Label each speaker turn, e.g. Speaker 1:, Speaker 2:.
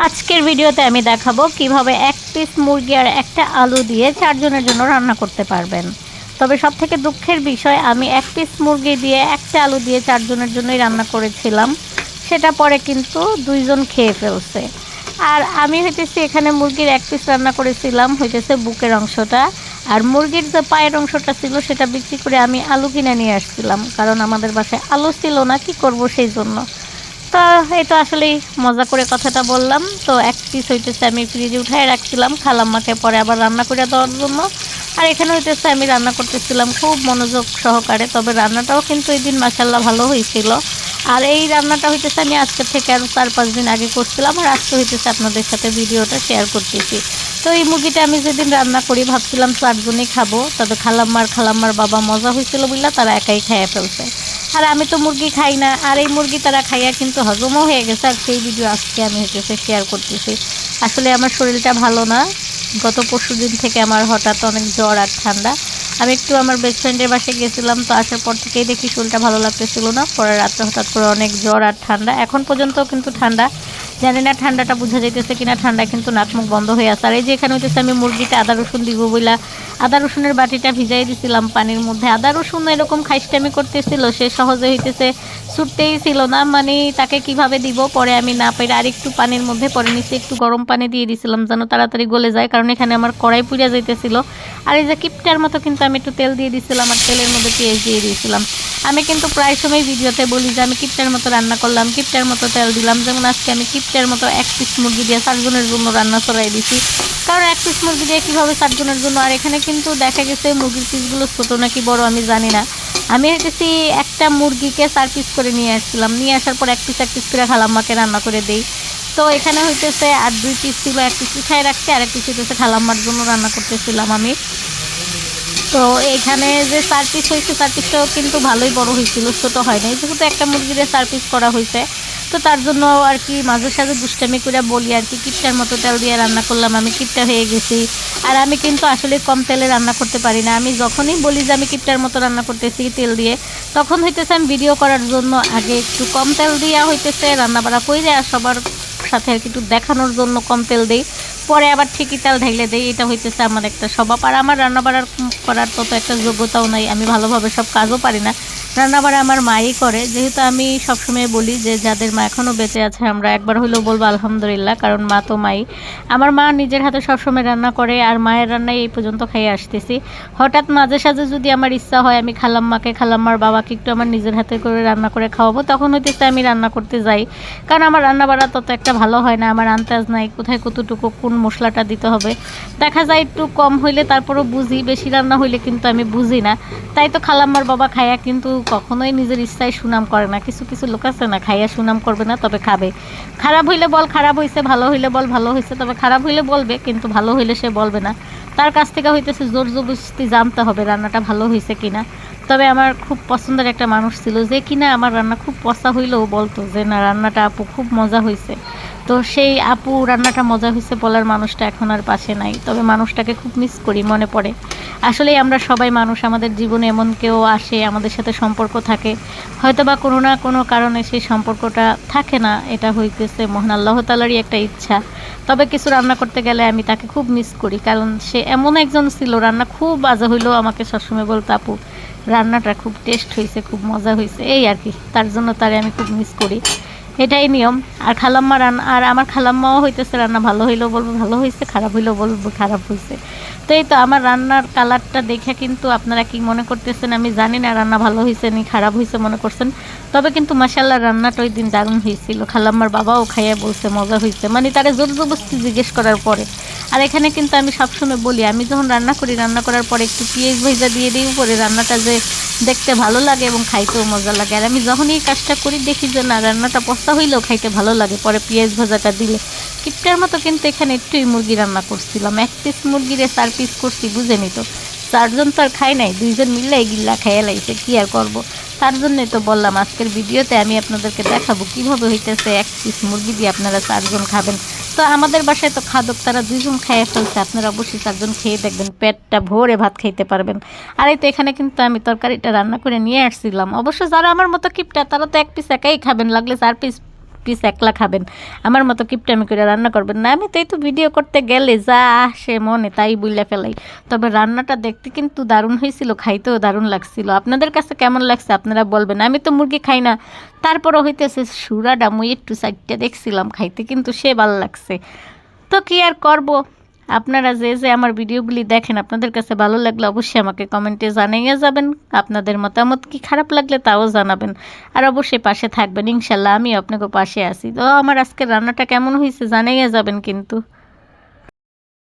Speaker 1: আজকের ভিডিওতে আমি দেখাবো কিভাবে এক পিস মুরগি আর একটা আলু দিয়ে 4 জনের জন্য রান্না করতে পারবেন। তবে সবথেকে দুঃখের বিষয় আমি এক পিস মুরগি দিয়ে একটা আলু দিয়ে 4 জনের জন্যই রান্না করেছিলাম। সেটা পরে কিন্তু 2 জন খেয়ে ফেলছে। আর আমি হইতেছি এখানে মুরগির এক পিস রান্না করেছিলাম হইতেছে বুকের অংশটা, আর মুরগির যে পায়ের অংশটা ছিল সেটা বিক্রি করে আমি আলু কিনে নিয়ে আসছিলাম, কারণ আমাদের বাসায় আলু ছিল না, কি করব সেই জন্য। তো এই তো আসলেই মজা করে কথাটা বললাম। তো এক পিস হইতেছে আমি ফ্রিজে উঠায় রাখছিলাম খালাম্মাকে পরে আবার রান্না করে দেওয়ার জন্য। আর এখানে হইতেছে আমি রান্না করতেছিলাম খুব মনোযোগ সহকারে, তবে রান্নাটাও কিন্তু এই দিন মাশাল্লাহ ভালো হয়েছিল। আর এই রান্নাটা হইতেছে আমি আজকে থেকে আরও 4-5 দিন আগে করছিলাম, আর আজকে হইতেছে আপনাদের সাথে ভিডিওটা শেয়ার করতেছি। তো এই মুরগিটা আমি যেদিন রান্না করি ভাবছিলাম 4 জনই খাবো, তবে খালাম্মার বাবা মজা হয়েছিল বললে তারা একাই খাইয়া ফেলছে। আর আমি তো মুরগি খাই না, আর এই মুরগি তারা খাইয়া কিন্তু হজমও হয়ে গেছে। আর সেই ভিডিও আজকে আমি হইতেছে শেয়ার করতেছি। আসলে আমার শরীরটা ভালো না, গত পরশু দিন থেকে আমার হঠাৎ অনেক জ্বর আর ঠান্ডা। আমি একটু আমার বেস্ট ফ্রেন্ডের বাসায় গেছিলাম, তো আসার পর থেকেই দেখি শরীরটা ভালো লাগতেছিল না। পরে রাত্রে হঠাৎ করে অনেক জ্বর আর ঠান্ডা, এখন পর্যন্তও কিন্তু ঠান্ডা। জানি না ঠান্ডাটা বোঝা যাইতেছে কিনা, ঠান্ডা কিন্তু নাক মুখ বন্ধ হয়ে আছে। আর এই যে এখানে হইতেছে আমি মুরগিতে আদা রসুন দিব বইলা আদা রসুনের বাটিটা ভিজাই দিছিলাম পানির মধ্যে। আদা রসুন এরকম খাইস্টামি করতেছিল, সে সহজে হইতেছে ছুটতেই ছিল না, মানে তাকে কিভাবে দিব। পরে আমি না পেরে আরেকটু পানির মধ্যে পরে নিচে একটু গরম পানি দিয়ে দিছিলাম যেন তাড়াতাড়ি গলে যায়, কারণ এখানে আমার কড়াই পুড়িয়া যাইতেছিল। আর এই যে কিপটার মতো কিন্তু আমি একটু তেল দিয়ে দিছিলাম, আর তেলের মধ্যে পেঁয়াজ দিয়ে দিয়েছিলাম। আমি কিন্তু প্রায় সময় ভিডিওতে বলি যে আমি কিপটার মতো রান্না করলাম, কিপটার মতো তেল দিলাম। যেমন আজকে আমি কিপটার মতো এক পিস মুরগি দিয়ে 4 জনের জন্য রান্না চড়াই দিছি, কারণ এক পিস মুরগি দিয়ে কীভাবে 4 জনের জন্য। আর এখানে কিন্তু দেখা গেছে মুরগির পিসগুলো ছোটো নাকি বড় আমি জানি না। আমি হইতেছি একটা মুরগিকে 4 পিস করে নিয়ে আসছিলাম, নিয়ে আসার পর এক পিস করে খালাম্মাকে রান্না করে দেই। তো এখানে হইতেছে আর 2 পিস ছিল, এক পিস উঠায় রাখছি, আর এক পিস হইতেছে খালাম্মার জন্য রান্না করতেছিলাম আমি। তো এইখানে যে 4 পিস হয়েছে 4 পিসটাও কিন্তু ভালোই বড় হয়েছিল, ছোটো হয় নাই, যেহেতু একটা মুরগিরে 4 পিস করা হয়েছে। তো তার জন্য আর কি মাঝে সাঝে দুষ্টামি করে বলি আর কি, কিপটার মতো তেল দিয়ে রান্না করলাম, আমি কিপটা হয়ে গেছি। আর আমি কিন্তু আসলে কম তেলে রান্না করতে পারি না। আমি যখনই বলি যে আমি কিপটার মতো রান্না করতেছি তেল দিয়ে, তখন হইতেছে আমি ভিডিও করার জন্য আগে একটু কম তেল দিয়া হইতেছে রান্না বাড়া কইরে, আর সবার সাথে আর কি একটু দেখানোর জন্য কম তেল দিই, পরে আবার ঠিকই তেল ঢেলে দেই। এটা হইতেছে আমার একটা স্বভাব। আর আমার রান্নাবাড়ার করার তত একটা যোগ্যতাও নাই, আমি ভালোভাবে সব কাজও পারি না। রান্নাবাড়া আমার মাই করে, যেহেতু আমি সবসময় বলি যে যাদের মা এখনও বেঁচে আছে আমরা একবার হলেও বলবো আলহামদুলিল্লাহ, কারণ মা তো মাই। আমার মা নিজের হাতে সবসময় রান্না করে, আর মায়ের রান্নায় এই পর্যন্ত খাইয়ে আসতেছি। হঠাৎ মাঝে সাঝে যদি আমার ইচ্ছা হয় আমি খালাম্মাকে খালাম্মার বাবাকে একটু আমার নিজের হাতে করে রান্না করে খাওয়াবো, তখন হইতেছে আমি রান্না করতে যাই, কারণ আমার রান্নাবাড়া তত একটা ভালো হয় না, আমার আন্দাজ নাই কোথায় কতটুকু কোন মশলাটা দিতে হবে। দেখা যায় একটু কম হইলে তারপরও বুঝি, বেশি রান্না হইলে কিন্তু আমি বুঝি না। তাই তো খালাম্মার বাবা খাইয়া কিন্তু কখনোই নিজের ইচ্ছায় সুনাম করে না। কিছু কিছু লোক আছে না, খাইয়া সুনাম করবে না তবে খাবে। খারাপ হইলে বল খারাপ হয়েছে, ভালো হইলে বল ভালো হয়েছে, তবে খারাপ হইলে বলবে, কিন্তু ভালো হইলে সে বলবে না। তার কাছ থেকে হইতেছে জোর জবরদস্তি জানতে হবে রান্নাটা ভালো হয়েছে কিনা। তবে আমার খুব পছন্দের একটা মানুষ ছিল যে কিনা আমার রান্না খুব পচা হইলেও বলতো যে না রান্নাটা আপু খুব মজা হয়েছে। তো সেই আপু রান্নাটা মজা হয়েছে বলার মানুষটা এখন আর পাশে নাই, তবে মানুষটাকে খুব মিস করি, মনে পড়ে। আসলেই আমরা সবাই মানুষ, আমাদের জীবনে এমন কেউ আসে, আমাদের সাথে সম্পর্ক থাকে, হয়তো বা কোনো না কোনো কারণে সেই সম্পর্কটা থাকে না, এটা হইতেছে মহান আল্লাহ তাআলারই একটা ইচ্ছা। তবে কিছু রান্না করতে গেলে আমি তাকে খুব মিস করি, কারণ সে এমন একজন ছিল, রান্না খুব বাজে হইলেও আমাকে সবসময় বলতো আপু রান্নাটা খুব টেস্ট হয়েছে, খুব মজা হয়েছে, এই আর কি। তার জন্য তারে আমি খুব মিস করি, এটাই নিয়ম। আর খালাম্মা রান্না, আর আমার খালাম্মাও হইতেছে রান্না ভালো হইলেও বলবো ভালো হয়েছে, খারাপ হইলেও বলবো খারাপ হয়েছে। তো এই তো আমার রান্নার কালারটা দেখে কিন্তু আপনারা কি মনে করতেছেন আমি জানি না, রান্না ভালো হয়েছে নি খারাপ হয়েছে মনে করছেন। তবে কিন্তু মাশাআল্লাহ রান্নাটা ওই দিন দারুণ হয়েছিল, খালাম্মার বাবাও খাইয়া বলছে মজা হয়েছে, মানে তারা জোর জবরদস্তি জিজ্ঞেস করার পরে। আর এখানে কিন্তু আমি সবসময় বলি আমি যখন রান্না করি, রান্না করার পরে একটু পেঁয়াজ ভাজা দিয়ে দিই উপরে, রান্নাটা যে দেখতে ভালো লাগে এবং খাইতেও মজা লাগে। আর আমি যখনই এই কাজটা করি দেখি যে না রান্নাটা পচা হইলেও খাইতে ভালো লাগে পরে পেঁয়াজ ভাজাটা দিলে। কিপটার মতো কিন্তু এখানে একটুই মুরগি রান্না করছিলাম, এক পিস মুরগিরে 4 পিস করছি, বুঝেনি তো 4 জন তো আর খাই নাই, 2 জন মিললে গিল্লা খাইয়া লাইছে, কি আর করবো। তার জন্যই তো বললাম আজকের ভিডিওতে আমি আপনাদেরকে দেখাবো কীভাবে হইতেছে এক পিস মুরগি দিয়ে আপনারা 4 জন খাবেন। তো আমাদের বাসায় তো খাদক তারা 2 জন খাইয়ে ফেলছে, আপনারা অবশ্যই 4 জন খেয়ে দেখবেন, পেটটা ভরে ভাত খাইতে পারবেন। আর এই তো এখানে কিন্তু আমি তরকারিটা রান্না করে নিয়ে আসছিলাম। অবশ্য যারা আমার মতো কিপটা তারা তো এক পিস একাই খাবেন, লাগলে 4 পিস পিস একলা খাবেন, আমার মতো কিপটামি করে রান্না করবেন না। আমি তো এই তো ভিডিও করতে গেলে যা আসে মনে তাই বুইলা ফেলাই। তবে রান্নাটা দেখতে কিন্তু দারুণ হয়েছিল, খাইতেও দারুণ লাগছিল। আপনাদের কাছে কেমন লাগছে আপনারা বলবেন। আমি তো মুরগি খাই না, তারপরও হইতেছে সুরাটা মুই একটু সাইডটা দেখছিলাম, খাইতে কিন্তু সে ভালো লাগছে। তো কি আর করব, আপনারা যে যে আমার ভিডিওগুলি দেখেন আপনাদের কাছে ভালো লাগলে অবশ্যই আমাকে কমেন্টে জানিয়ে যাবেন। আপনাদের মতামত কি খারাপ লাগলে তাও জানাবেন। আর অবশ্যই পাশে থাকবেন, ইনশাল্লাহ আমি আপনাকে পাশে আছি। তো আমার আজকের রান্নাটা কেমন হয়েছে জানিয়ে যাবেন কিন্তু।